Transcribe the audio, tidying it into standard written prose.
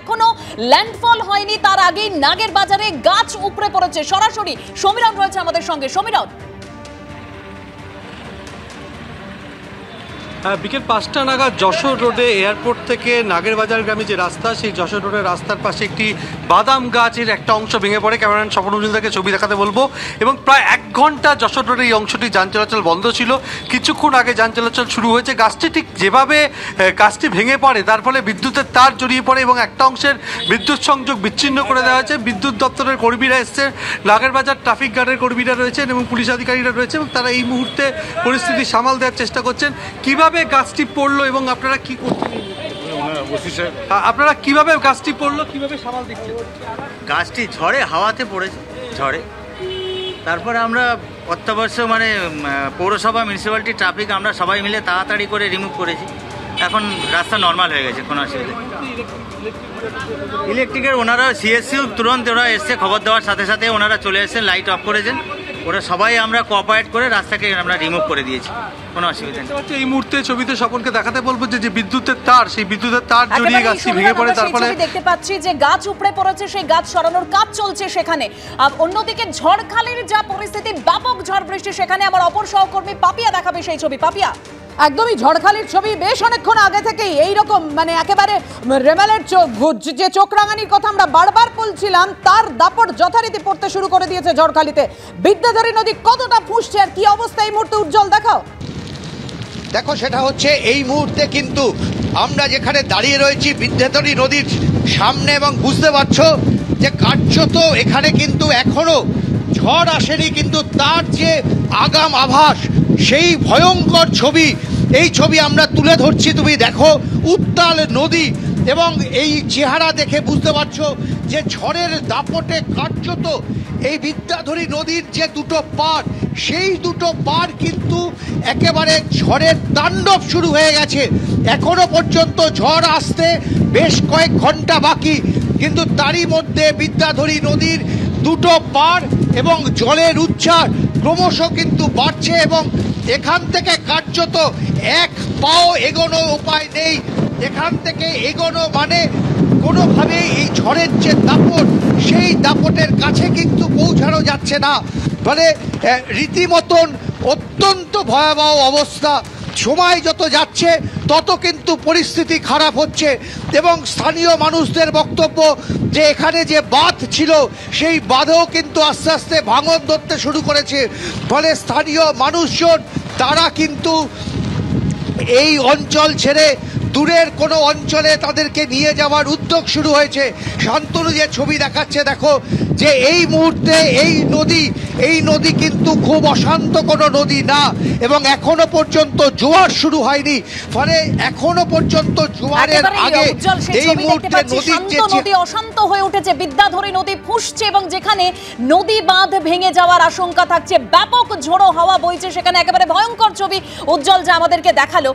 এখনো ল্যান্ডফল হয়নি, তার আগেই নাগের বাজারে গাছ উপড়ে পড়েছে। সরাসরি সমীরণ রয়েছে আমাদের সঙ্গে। সমীরণ, বিকেল ৫টা নাগাদ যশোর রোডে এয়ারপোর্ট থেকে নাগেরবাজারগামী যে রাস্তা, সেই যশোর রোডের রাস্তার পাশে একটি বাদাম গাছের একটা অংশ ভেঙে পড়ে। ক্যামেরাম্যান স্বপন মজুমদারকে ছবি দেখাতে বলবো। এবং প্রায় ১ ঘন্টা যশোর রোডের এই অংশটি যান চলাচল বন্ধ ছিল। কিছুক্ষণ আগে যান চলাচল শুরু হয়েছে। গাছটি ঠিক যেভাবে গাছটি ভেঙে পড়ে, তার ফলে বিদ্যুতের তার জড়িয়ে পড়ে এবং একটা অংশের বিদ্যুৎ সংযোগ বিচ্ছিন্ন করে দেওয়া হয়েছে। বিদ্যুৎ দপ্তরের কর্মীরা এসছে, নাগেরবাজার ট্রাফিক গার্ডের কর্মীরা রয়েছেন এবং পুলিশ আধিকারিকরা রয়েছে এবং তারা এই মুহূর্তে পরিস্থিতি সামাল দেওয়ার চেষ্টা করছেন। কিভাবে গাছটি পড়লো এবং আপনারা কি করছেন, আপনারা কিভাবে গাছটি পড়লো, কিভাবে সামাল দিচ্ছেন? গাছটি ঝড়ে হাওয়াতে পড়েছে, ঝড়ে। তারপরে আমরা অত্যাবশ্য পৌরসভা, মিউনিসিপ্যালিটি, ট্রাফিক আমরা সবাই মিলে তাড়াতাড়ি করে রিমুভ করেছি। এখন রাস্তা নর্মাল হয়ে গেছে, কোনো অসুবিধা। ইলেকট্রিকের ওনারা সিএসসিও তুরন্ত ওরা এসছে, খবর দেওয়ার সাথে সাথে ওনারা চলে এসেছেন, লাইট অফ করেছেন। ওরা সবাই আমরা কোঅপারেট করে রাস্তাকে আমরা রিমুভ করে দিয়েছি, কোনো অসুবিধা নেই। এই মুহূর্তে ছবিতে স্বপনকে দেখাতে বলবো যে বিদ্যুতের তার, সেই বিদ্যুতের তার জড়িয়ে গাছটি ভেঙে পড়ে। তারপরে দেখতে পাচ্ছি যে গাছ উপড়ে পড়েছে, সেই গাছ সরানোর কাজ চলছে সেখানে। অন্যদিকে ঝড়খালির যা পরিস্থিতি, ব্যাপক ঝড় বৃষ্টি, সেখানে আমার অপর সহকর্মী পাপিয়া দেখাবে সেই ছবি। পাপিয়া, একদমই ঝড়খালির ছবি বেশ অনেকক্ষণ আগে থেকেই এইরকম একেবারে রেমালের যে চোখ রাঙানির কথা আমরা বারবার বলছিলাম, তার দাপট যথারীতি পড়তে শুরু করে দিয়েছে ঝড়খালিতে। বিদ্যাধরী নদী কতটা ফুঁসছে আর কি অবস্থা এই মুহূর্তে, উজ্জ্বল দেখাও। দেখো, সেটা হচ্ছে এই মুহূর্তে কিন্তু আমরা যেখানে দাঁড়িয়ে রয়েছি বিদ্যাধরী নদীর সামনে, এবং বুঝতে পারছো যে কার্যত এখানে কিন্তু এখনো ঝড় আসেনি, কিন্তু তার যে আগাম আভাস, সেই ভয়ঙ্কর ছবি, এই ছবি আমরা তুলে ধরছি। তুমি দেখো উত্তাল নদী, এবং এই চেহারা দেখে বুঝতে পারছো যে ঝড়ের দাপটে কার্যত এই বিদ্যাধরী নদীর যে দুটো পাড়, সেই দুটো পাড় কিন্তু একেবারে ঝড়ের তাণ্ডব শুরু হয়ে গেছে। এখনো পর্যন্ত ঝড় আসতে বেশ কয়েক ঘন্টা বাকি, কিন্তু তারই মধ্যে বিদ্যাধরী নদীর দুটো পাড় এবং জলের উচ্ছ্বাস ক্রমশ কিন্তু বাড়ছে, এবং এখান থেকে কার্যত এক পাও এগোনো উপায় নেই। এখান থেকে এগোনো কোনোভাবেই এই ঝড়ের যে দাপট, সেই দাপটের কাছে কিন্তু পৌঁছানো যাচ্ছে না। রীতিমতন অত্যন্ত ভয়াবহ অবস্থা। সময় যত যাচ্ছে তত কিন্তু পরিস্থিতি খারাপ হচ্ছে, এবং স্থানীয় মানুষদের বক্তব্য যে এখানে যে বাঁধ ছিল, সেই বাঁধও কিন্তু আস্তে আস্তে ভাঙন ধরতে শুরু করেছে। ফলে স্থানীয় মানুষজন তারা কিন্তু এই অঞ্চল ছেড়ে দূরের কোনো অঞ্চলে তাদেরকে নিয়ে যাওয়ার উদ্যোগ শুরু হয়েছে। শান্তনু যে ছবি দেখাচ্ছে, দেখো যে এই মুহূর্তে এই নদী কিন্তু খুব অশান্ত কোনো নদী না, এবং এখনো পর্যন্ত জোয়ার শুরু হয়নি। ফলে এখনো পর্যন্ত জোয়ারের আগে এই মুহূর্তে নদী অশান্ত হয়ে উঠেছে, বিদ্যাধরী নদী ফুঁসছে, এবং যেখানে নদী বাঁধ ভেঙে যাওয়ার আশঙ্কা থাকছে, ব্যাপক ঝোড়ো হাওয়া বইছে সেখানে। একেবারে ভয়ঙ্কর ছবি উজ্জ্বল যা আমাদেরকে দেখালো।